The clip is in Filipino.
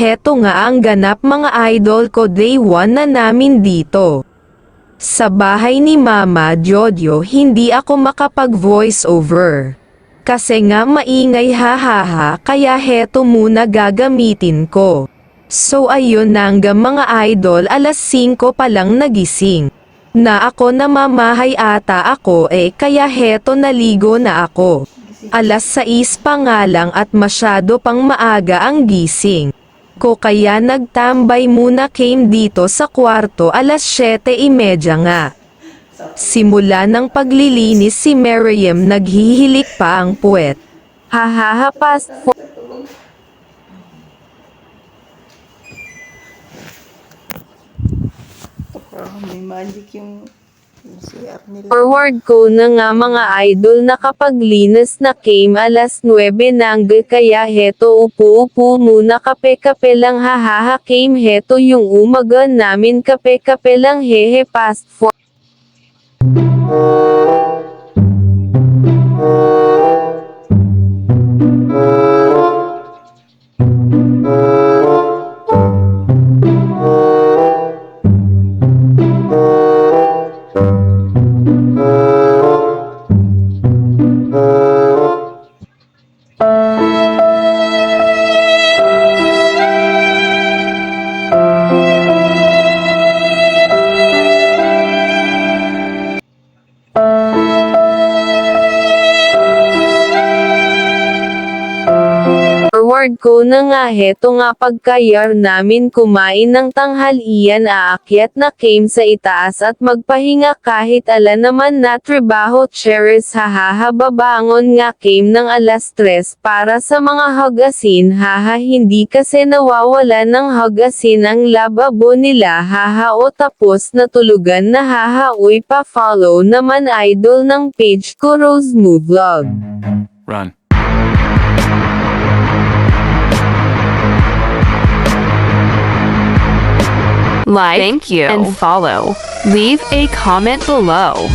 Heto nga ang ganap mga idol ko, day 1 na namin dito. Sa bahay ni Mama Jojo hindi ako makapag voice over. Kasi nga maingay hahaha, kaya heto muna gagamitin ko. So ayun na hanggang mga idol, alas 5 pa lang nagising. Na ako namamahay ata ako kaya heto naligo na ako. Alas 6 pa nga lang at masyado pang maaga ang gising ko, kaya nagtambay muna came dito sa kwarto alas 7:30 nga. Simula ng paglilinis si Miriam naghihilik pa ang puwet. Hahaha, past 4. May magic yung CR nila. Forward ko na nga mga idol, nakapaglinis na came alas 9 nangga, kaya heto upo-upo muna, kape-kape lang hahaha came heto yung umaga namin, kape-kape lang hehe, past 4. Forward ko na nga heto nga pagkayar namin kumain ng tanghalian, aakyat na came sa itaas at magpahinga kahit ala naman na trabaho, cheers hahaha, babangon nga came ng alas 3 para sa mga hagasin haha, hindi kasi nawawala ng hagasin ang lababo nila haha, o tapos natulugan na haha. Uy, pa-follow naman idol ng page ko, Rose Mo Vlog. Run. Like, and follow. Leave a comment below.